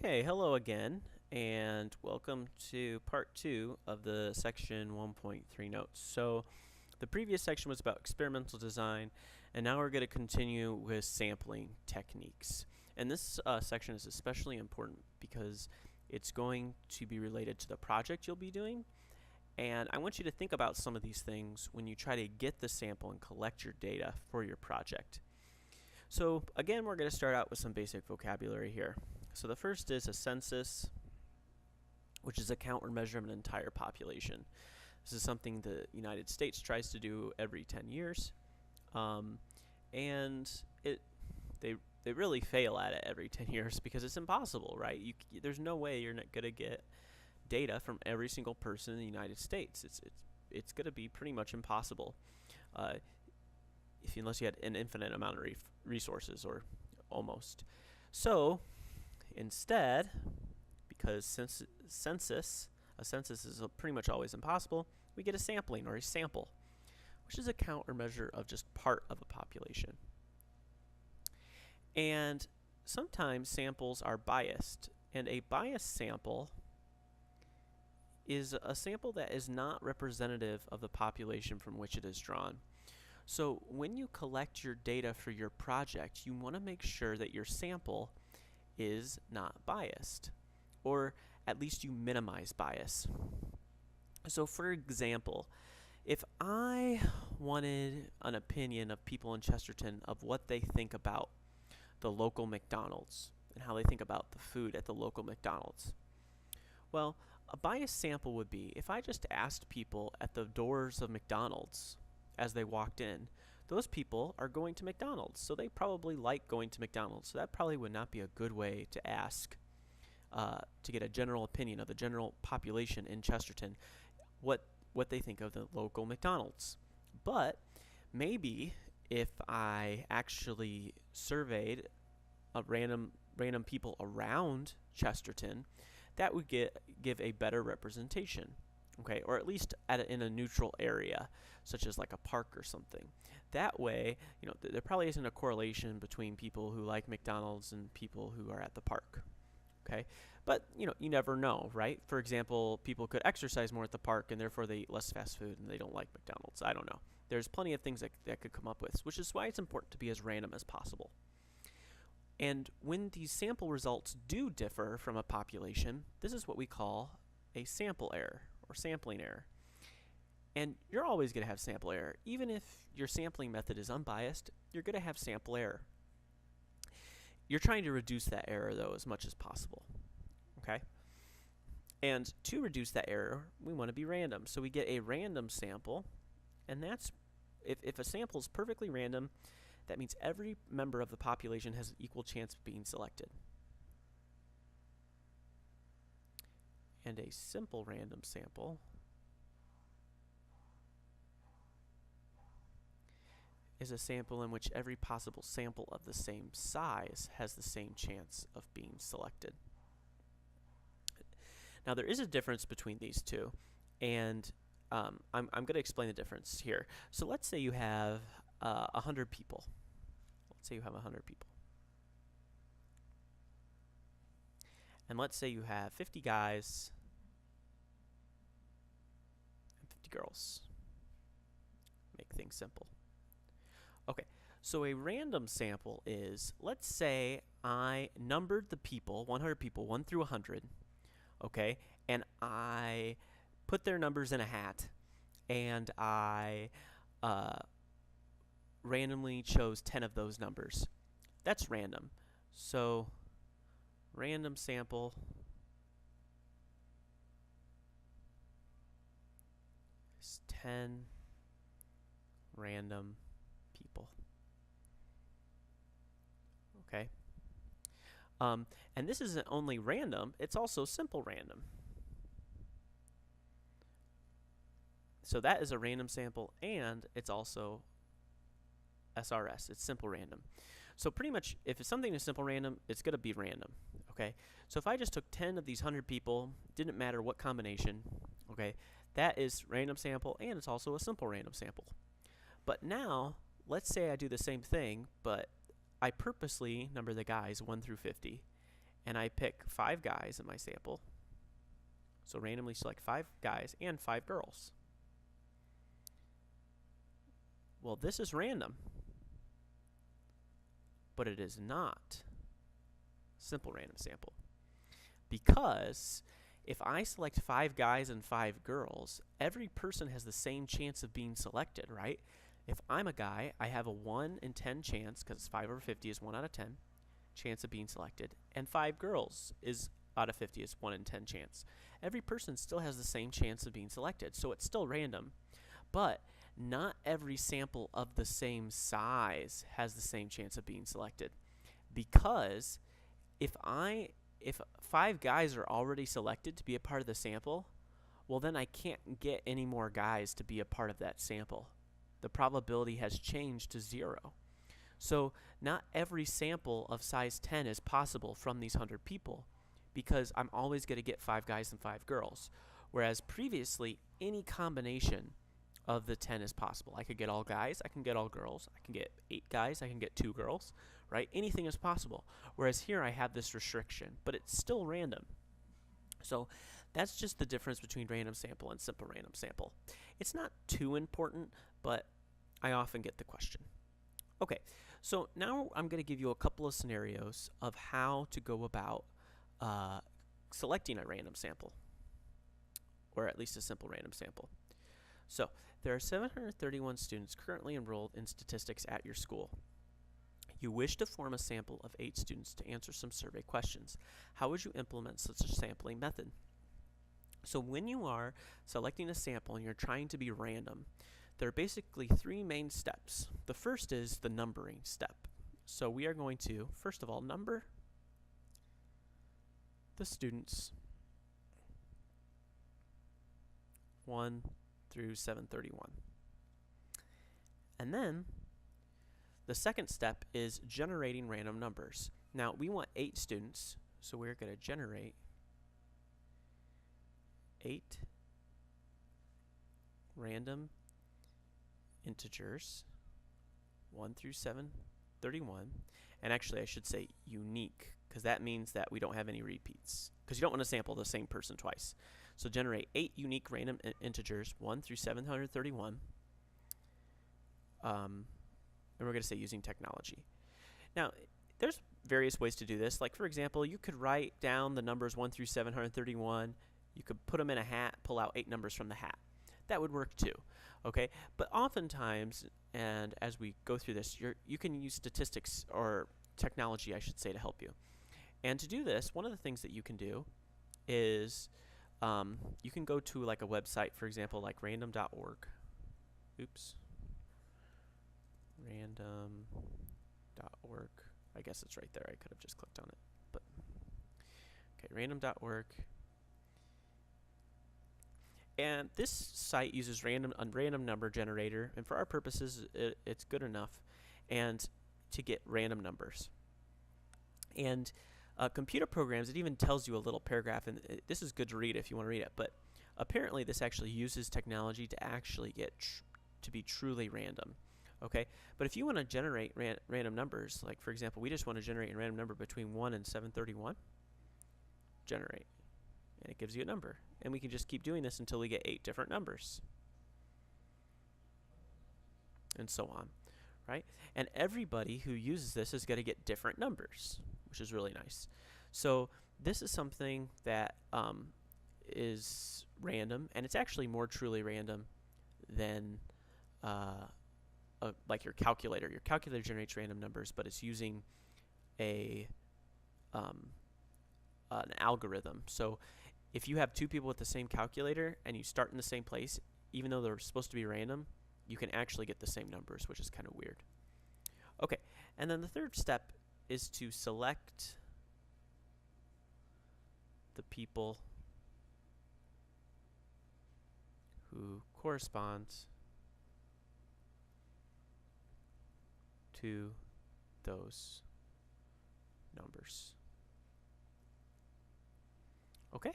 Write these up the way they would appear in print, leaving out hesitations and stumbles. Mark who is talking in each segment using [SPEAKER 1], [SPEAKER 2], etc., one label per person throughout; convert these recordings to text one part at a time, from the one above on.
[SPEAKER 1] Okay, hello again, and welcome to part 2 of the section 1.3 notes. So, the previous section was about experimental design, and now we're going to continue with sampling techniques. And this section is especially important because it's going to be related to the project you'll be doing. And I want you to think about some of these things when you try to get the sample and collect your data for your project. So again, we're going to start out with some basic vocabulary here. So the first is a census, which is a count or measure of an entire population. This is something the United States tries to do every 10 years. And they really fail at it every 10 years because it's impossible, right? There's no way you're not going to get data from every single person in the United States. It's going to be pretty much impossible. Unless you had an infinite amount of resources, or almost. So instead, because a census is pretty much always impossible, we get a sampling, or a sample, which is a count or measure of just part of a population. And sometimes samples are biased, and a biased sample is a sample that is not representative of the population from which it is drawn. So when you collect your data for your project, you want to make sure that your sample is not biased, or at least you minimize bias. So for example, if I wanted an opinion of people in Chesterton of what they think about the local McDonald's and how they think about the food at the local McDonald's, well, a biased sample would be if I just asked people at the doors of McDonald's as they walked in, those people are going to McDonald's, so they probably like going to McDonald's. So that probably would not be a good way to ask to get a general opinion of the general population in Chesterton what they think of the local McDonald's. But maybe if I actually surveyed random people around Chesterton, that would give a better representation. Okay, or at least in a neutral area, such as like a park or something. That way, there probably isn't a correlation between people who like McDonald's and people who are at the park. Okay, but you never know, right? For example, people could exercise more at the park and therefore they eat less fast food and they don't like McDonald's. I don't know. There's plenty of things that could come up with, which is why it's important to be as random as possible. And when these sample results do differ from a population, this is what we call a sample error, or sampling error. And you're always going to have sample error. Even if your sampling method is unbiased, you're going to have sample error. You're trying to reduce that error, though, as much as possible. Okay? And to reduce that error, we want to be random. So we get a random sample, and that's, if a sample is perfectly random, that means every member of the population has an equal chance of being selected. And a simple random sample is a sample in which every possible sample of the same size has the same chance of being selected. Now there is a difference between these two, and I'm going to explain the difference here. So let's say you have 100 people. Let's say you have 100 people. And let's say you have 50 guys and 50 girls. Make things simple. Okay, so a random sample is, let's say I numbered the people, 100 people, 1 through 100, okay, and I put their numbers in a hat, and I randomly chose 10 of those numbers. That's random. So random sample is 10 random people. Okay. And this isn't only random, it's also simple random. So that is a random sample, and it's also SRS. It's simple random. So pretty much, if something is simple random, it's going to be random. Okay. So if I just took 10 of these 100 people, didn't matter what combination, okay, that is random sample, and it's also a simple random sample. But now, let's say I do the same thing, but I purposely number the guys 1 through 50, and I pick 5 guys in my sample, so randomly select 5 guys and 5 girls. Well, this is random, but it is not simple random sample, because if I select 5 guys and 5 girls, every person has the same chance of being selected, right? If I'm a guy, I have a 1 in 10 chance, because 5 over 50 is 1 out of 10 chance of being selected, and 5 girls is out of 50 is 1 in 10 chance. Every person still has the same chance of being selected, so it's still random, but not every sample of the same size has the same chance of being selected, because if 5 guys are already selected to be a part of the sample, well, then I can't get any more guys to be a part of that sample. The probability has changed to 0. So not every sample of size 10 is possible from these 100 people, because I'm always going to get 5 guys and 5 girls, whereas previously any combination of the 10 is possible. I could get all guys, I can get all girls, I can get 8 guys, I can get 2 girls, right? Anything is possible. Whereas here I have this restriction, but it's still random. So that's just the difference between random sample and simple random sample. It's not too important, but I often get the question. Okay, so now I'm going to give you a couple of scenarios of how to go about selecting a random sample, or at least a simple random sample. So there are 731 students currently enrolled in statistics at your school. You wish to form a sample of 8 students to answer some survey questions. How would you implement such a sampling method? So when you are selecting a sample and you're trying to be random, there are basically 3 main steps. The first is the numbering step. So we are going to, first of all, number the students 1 through 731. And then the second step is generating random numbers. Now we want 8 students, so we're going to generate 8 random integers 1 through 731, and actually I should say unique, because that means that we don't have any repeats, because you don't want to sample the same person twice. So generate 8 unique random integers 1 through 731, and we're going to say using technology. Now there's various ways to do this. Like for example, you could write down the numbers 1 through 731, you could put them in a hat, pull out 8 numbers from the hat. That would work too, okay? But oftentimes, and as we go through this, you can use statistics, or technology I should say, to help you. And to do this, one of the things that you can do is you can go to like a website, for example, like random.org. Oops. Random.org. I guess it's right there. I could have just clicked on it. But okay, random.org. And this site uses a random number generator, and for our purposes it's good enough, and to get random numbers. And computer programs, it even tells you a little paragraph, and this is good to read if you want to read it, but apparently this actually uses technology to actually get to be truly random. Okay, but if you want to generate random numbers, like for example, we just want to generate a random number between 1 and 731, generate, and it gives you a number. And we can just keep doing this until we get 8 different numbers, and so on, right? And everybody who uses this is going to get different numbers, which is really nice. So this is something that is random, and it's actually more truly random than like your calculator. Your calculator generates random numbers, but it's using an algorithm. So if you have 2 people with the same calculator and you start in the same place, even though they're supposed to be random, you can actually get the same numbers, which is kind of weird. Okay, and then the third step is to select the people who correspond to those numbers. Okay?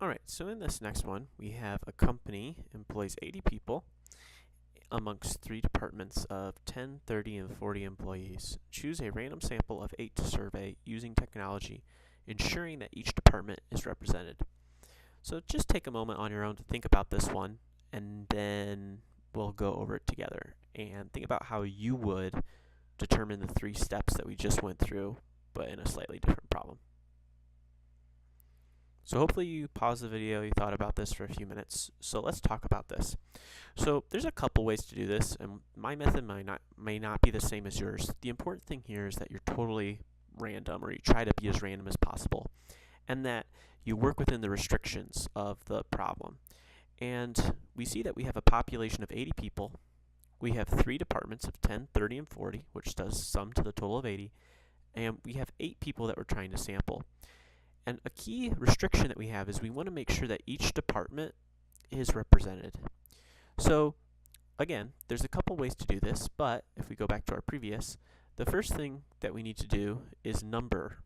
[SPEAKER 1] Alright, so in this next one, we have a company employs 80 people. amongst 3 departments of 10, 30, and 40 employees. Choose a random sample of 8 to survey using technology, ensuring that each department is represented. So just take a moment on your own to think about this one, and then we'll go over it together and think about how you would determine the 3 steps that we just went through, but in a slightly different problem. So hopefully you paused the video, you thought about this for a few minutes. So let's talk about this. So there's a couple ways to do this, and my method may not be the same as yours. The important thing here is that you're totally random, or you try to be as random as possible, and that you work within the restrictions of the problem. And we see that we have a population of 80 people. We have 3 departments of 10, 30, and 40, which does sum to the total of 80. And we have 8 people that we're trying to sample. And a key restriction that we have is we want to make sure that each department is represented. So again, there's a couple ways to do this, but if we go back to our previous, the first thing that we need to do is number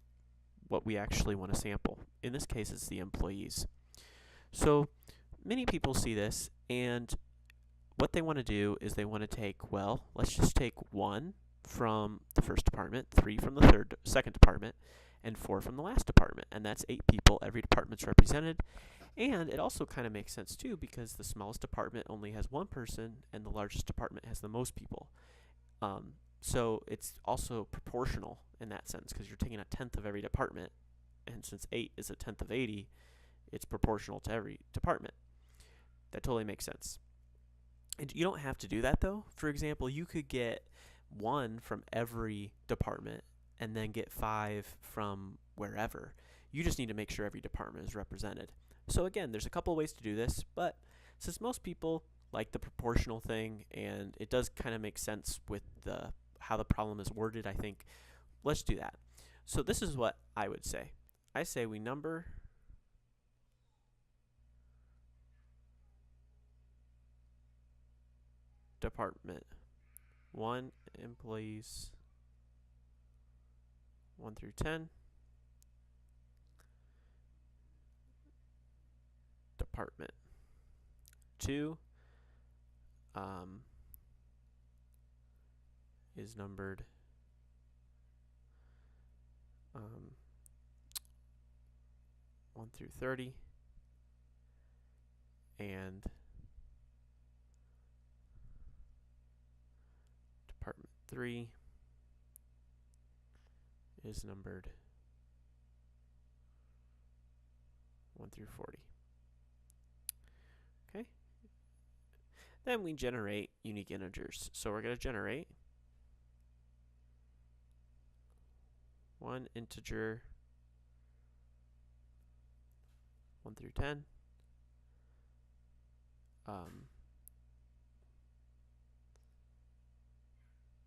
[SPEAKER 1] what we actually want to sample. In this case, it's the employees. So many people see this, and what they want to do is they want to take, well, let's just take 1 from the first department, 3 from the second department, and 4 from the last department, and that's 8 people. Every department's represented, and it also kind of makes sense too, because the smallest department only has 1 person, and the largest department has the most people. So it's also proportional in that sense, because you're taking a tenth of every department, and since 8 is a tenth of 80, it's proportional to every department. That totally makes sense. And you don't have to do that though. For example, you could get 1 from every department and then get 5 from wherever. You just need to make sure every department is represented. So again, there's a couple ways to do this, but since most people like the proportional thing, and it does kind of make sense with how the problem is worded, I think, let's do that. So this is what I would say. I say we number department 1 employees 1 through 10, department 2 is numbered 1 through 30, and department 3 is numbered 1 through 40. Okay. Then we generate unique integers. So we're going to generate 1 integer 1 through 10,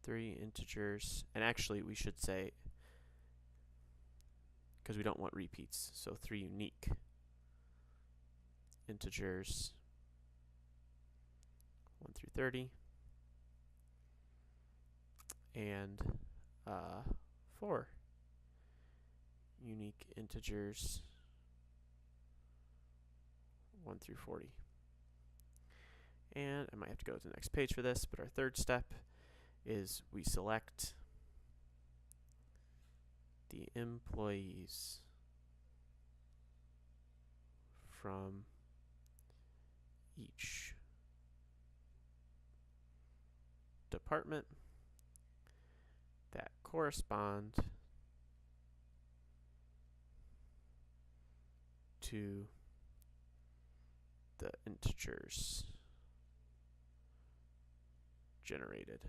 [SPEAKER 1] 3 integers, and actually we should say, because we don't want repeats, so 3 unique integers 1 through 30, and 4 unique integers 1 through 40. And I might have to go to the next page for this, but our third step is we select the employees from each department that correspond to the integers generated.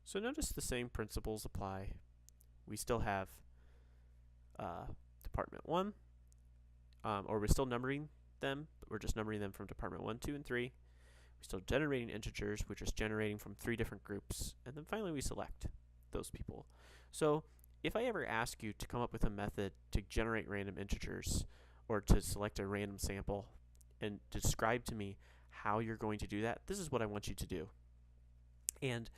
[SPEAKER 1] So notice the same principles apply. We still have department 1, or we're still numbering them, but we're just numbering them from department 1, 2, and 3. We're still generating integers, we're just generating from 3 different groups, and then finally we select those people. So if I ever ask you to come up with a method to generate random integers, or to select a random sample, and describe to me how you're going to do that, this is what I want you to do. And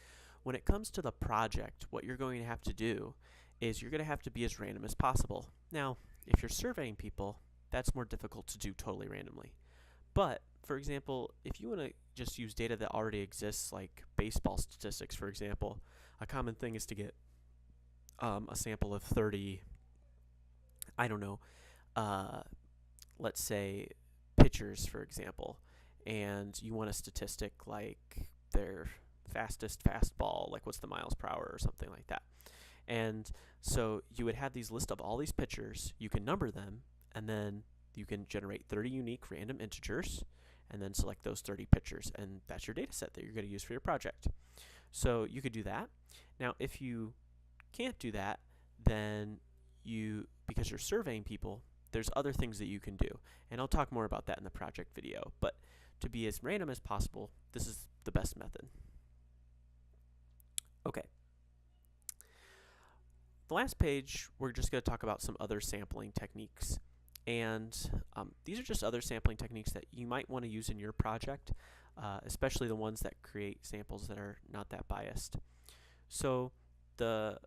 [SPEAKER 1] when it comes to the project, what you're going to have to do is you're going to have to be as random as possible. Now, if you're surveying people, that's more difficult to do totally randomly. But, for example, if you want to just use data that already exists, like baseball statistics, for example, a common thing is to get a sample of 30, I don't know, uh, let's say pitchers, for example, and you want a statistic like their fastest fastball, like what's the miles per hour or something like that. And so you would have these list of all these pitchers, you can number them, and then you can generate 30 unique random integers, and then select those 30 pitchers, and that's your data set that you're going to use for your project. So you could do that. Now, if you can't do that, then because you're surveying people, there's other things that you can do. And I'll talk more about that in the project video. But to be as random as possible, this is the best method. Okay. The last page, we're just going to talk about some other sampling techniques. And these are just other sampling techniques that you might want to use in your project, especially the ones that create samples that are not that biased. So the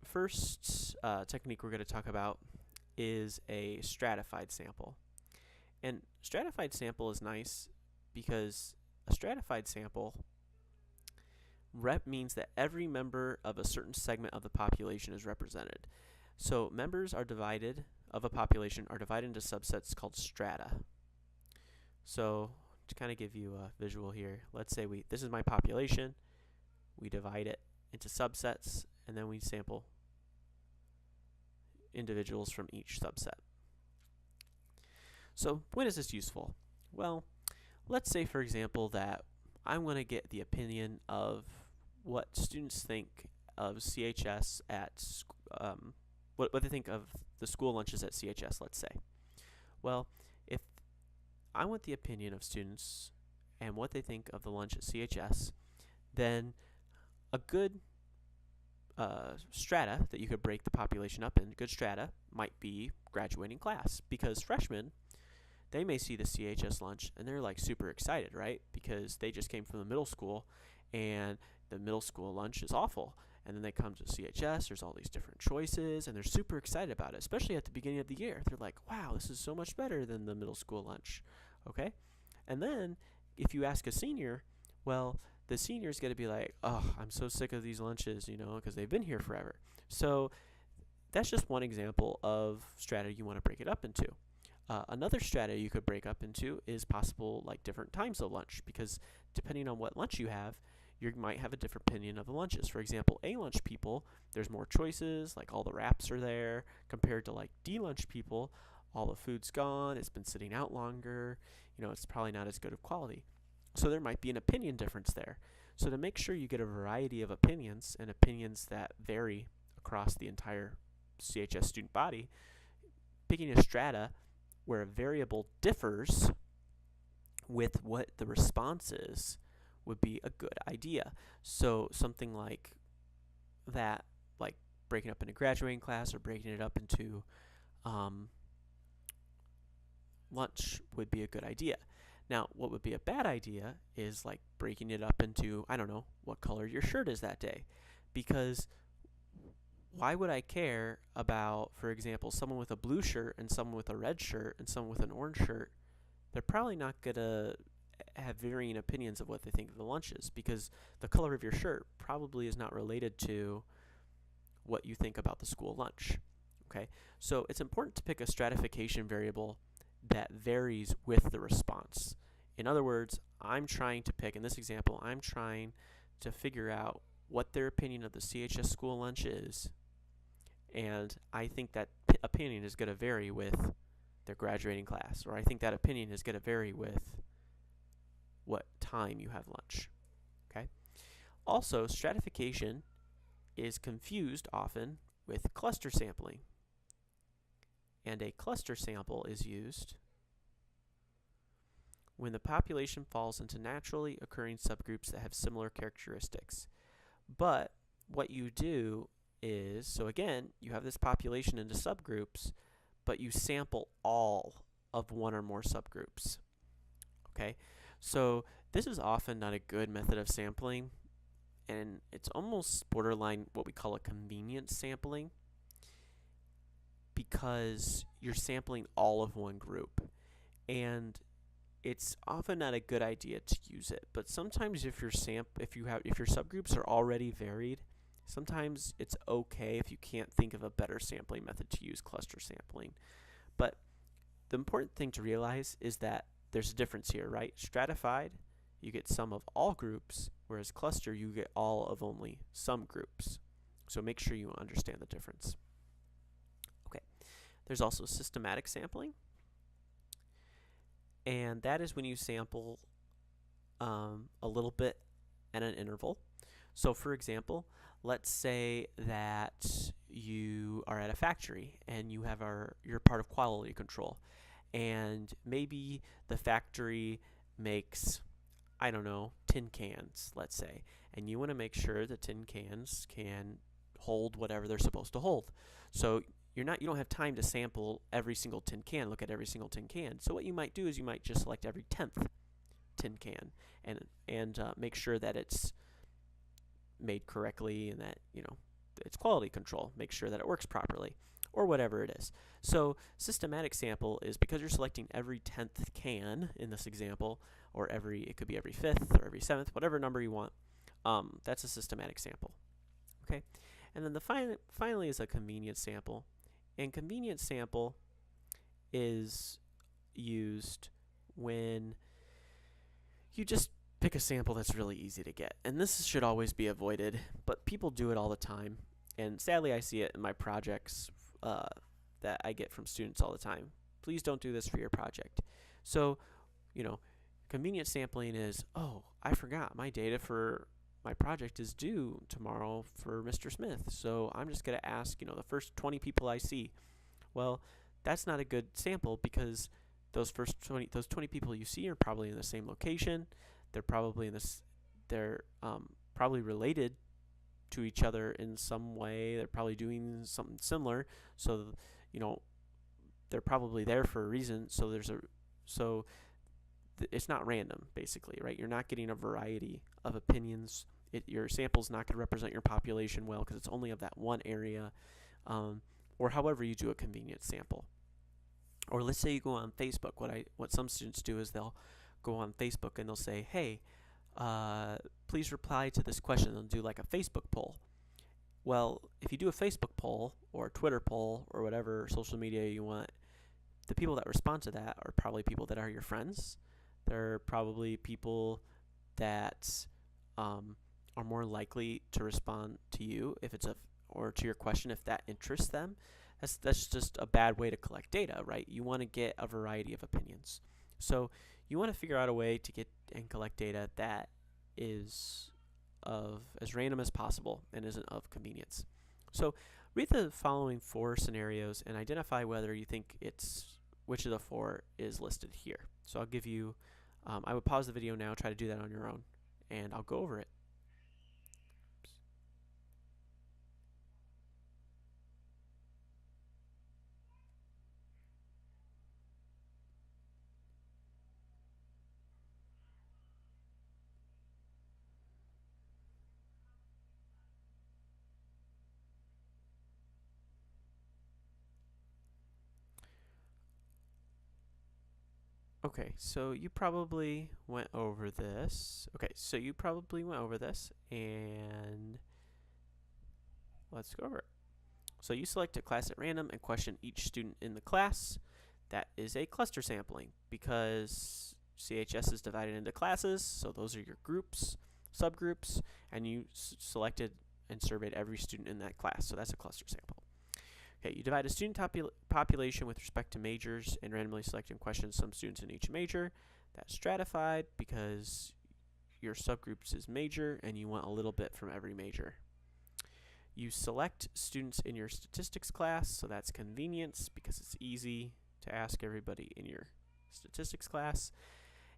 [SPEAKER 1] first technique we're going to talk about is a stratified sample. And stratified sample is nice because a stratified sample means that every member of a certain segment of the population is represented. So members of a population are divided into subsets called strata. So to kind of give you a visual here, let's say this is my population, we divide it into subsets, and then we sample individuals from each subset. So when is this useful? Well, let's say, for example, that I want to get the opinion of what students think of CHS at what they think of the school lunches at CHS, let's say. Well, if I want the opinion of students and what they think of the lunch at CHS, then a good strata that you could break the population up in, good strata, might be graduating class, because freshmen, they may see the CHS lunch and they're like super excited, right? Because they just came from the middle school and the middle school lunch is awful. And then they come to CHS, there's all these different choices, and they're super excited about it, especially at the beginning of the year. They're like, wow, this is so much better than the middle school lunch, okay? And then if you ask a senior, well, the senior's going to be like, oh, I'm so sick of these lunches, because they've been here forever. So that's just one example of strata you want to break it up into. Another strata you could break up into is possible like different times of lunch, because depending on what lunch you have, you might have a different opinion of the lunches. For example, A lunch people, there's more choices, like all the wraps are there, compared to like D lunch people, all the food's gone, it's been sitting out longer, it's probably not as good of quality. So there might be an opinion difference there. So to make sure you get a variety of opinions, and opinions that vary across the entire CHS student body, picking a strata where a variable differs with what the response is would be a good idea. So something like that, like breaking up into graduating class or breaking it up into lunch would be a good idea. Now, what would be a bad idea is like breaking it up into, I don't know, what color your shirt is that day. Because why would I care about, for example, someone with a blue shirt and someone with a red shirt and someone with an orange shirt? They're probably not going to have varying opinions of what they think of the lunches, because the color of your shirt probably is not related to what you think about the school lunch. Okay, so it's important to pick a stratification variable that varies with the response. In other words, I'm trying to pick, in this example, I'm trying to figure out what their opinion of the CHS school lunch is, and I think that opinion is going to vary with their graduating class, or I think that opinion is going to vary with what time you have lunch. Okay. Also, stratification is confused often with cluster sampling. And a cluster sample is used when the population falls into naturally occurring subgroups that have similar characteristics. But what you do is, so again, you have this population into subgroups, but you sample all of one or more subgroups. Okay? So this is often not a good method of sampling, and it's almost borderline what we call a convenience sampling, because you're sampling all of one group. And it's often not a good idea to use it. But sometimes if your subgroups are already varied, sometimes it's okay if you can't think of a better sampling method to use cluster sampling. But the important thing to realize is that there's a difference here, right? Stratified, you get sum of all groups, whereas cluster, you get all of only some groups. So make sure you understand the difference. Okay, there's also systematic sampling, and that is when you sample a little bit at an interval. So for example, let's say that you are at a factory and you have you're part of quality control, and maybe the factory makes, I don't know, tin cans, let's say, and you want to make sure the tin cans can hold whatever they're supposed to hold. So you don't have time to sample every single tin can, look at every single tin can. So what you might do is you might just select every 10th tin can and make sure that it's made correctly and that, it's quality control. Make sure that it works properly, or whatever it is. So systematic sample is because you're selecting every 10th can in this example, or it could be every 5th or every 7th, whatever number you want. That's a systematic sample. Okay, and then finally is a convenience sample, and convenience sample is used when you just pick a sample that's really easy to get. And this should always be avoided, but people do it all the time. And sadly, I see it in my projects that I get from students all the time. Please don't do this for your project. So, convenience sampling is, oh, I forgot my data for my project is due tomorrow for Mr. Smith. So I'm just going to ask, the first 20 people I see. Well, that's not a good sample because those 20 people you see are probably in the same location. They're probably probably related to each other in some way. They're probably doing something similar. So, they're probably there for a reason. So it's not random, basically, right? You're not getting a variety of opinions. Your sample's not going to represent your population well because it's only of that one area, or however you do a convenience sample. Or let's say you go on Facebook. What some students do is they'll go on Facebook and they'll say, hey, please reply to this question. They'll do like a Facebook poll. Well, if you do a Facebook poll or a Twitter poll or whatever social media you want, the people that respond to that are probably people that are your friends. They're probably people that are more likely to respond to you or to your question if that interests them. That's just a bad way to collect data, right? You want to get a variety of opinions. So you want to figure out a way to get and collect data that is of as random as possible and isn't of convenience. So read the following 4 scenarios and identify whether you think which of the 4 is listed here. So I'll give you, I would pause the video now, try to do that on your own, and I'll go over it. Okay, so you probably went over this. And let's go over it. So you select a class at random and question each student in the class. That is a cluster sampling because CHS is divided into classes, so those are your groups, subgroups, and you selected and surveyed every student in that class, so that's a cluster sample. Okay, you divide a student population with respect to majors and randomly select and question some students in each major. That's stratified because your subgroups is major and you want a little bit from every major. You select students in your statistics class, so that's convenience because it's easy to ask everybody in your statistics class.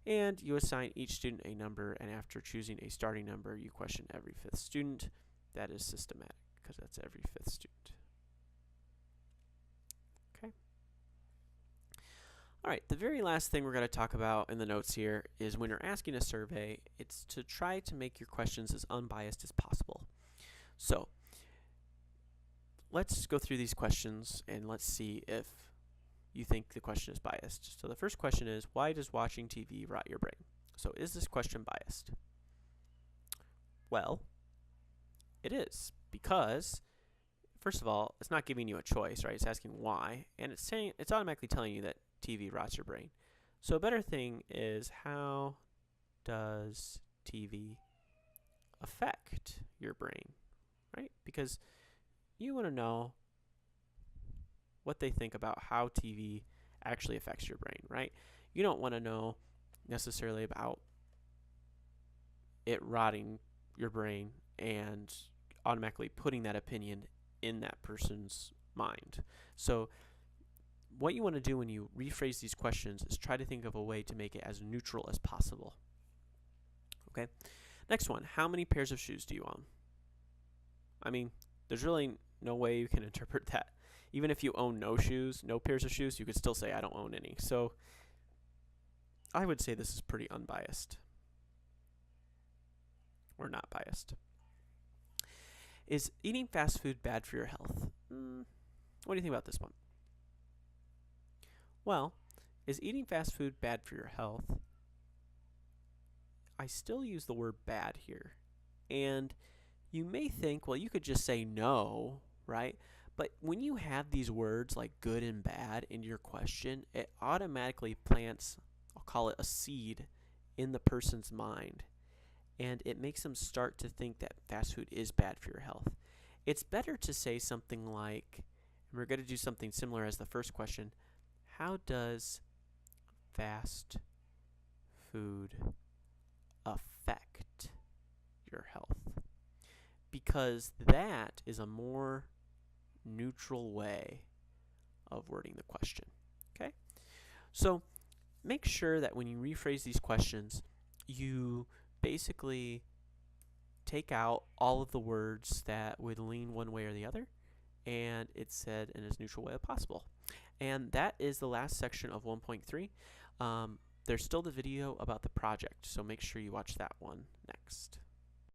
[SPEAKER 1] And you assign each student a number, and after choosing a starting number, you question every 5th student. That is systematic because that's every 5th student. All right, the very last thing we're going to talk about in the notes here is when you're asking a survey, it's to try to make your questions as unbiased as possible. So let's go through these questions and let's see if you think the question is biased. So the first question is, why does watching TV rot your brain? So is this question biased? Well, it is, because first of all, it's not giving you a choice, right? It's asking why, and it's automatically telling you that TV rots your brain. So a better thing is, how does TV affect your brain, right? Because you want to know what they think about how TV actually affects your brain, right? You don't want to know necessarily about it rotting your brain and automatically putting that opinion in that person's mind. So what you want to do when you rephrase these questions is try to think of a way to make it as neutral as possible. Okay? Next one, how many pairs of shoes do you own? I mean, there's really no way you can interpret that. Even if you own no shoes, no pairs of shoes, you could still say I don't own any. So I would say this is pretty unbiased. Or not biased. Is eating fast food bad for your health? What do you think about this one? Well, is eating fast food bad for your health? I still use the word bad here. And you may think, well, you could just say no, right? But when you have these words like good and bad in your question, it automatically plants, I'll call it a seed, in the person's mind. And it makes them start to think that fast food is bad for your health. It's better to say something like, and we're going to do something similar as the first question, how does fast food affect your health? Because that is a more neutral way of wording the question. Okay? So make sure that when you rephrase these questions, you basically take out all of the words that would lean one way or the other, and it's said in as neutral way as possible. And that is the last section of 1.3. There's still the video about the project, so make sure you watch that one next.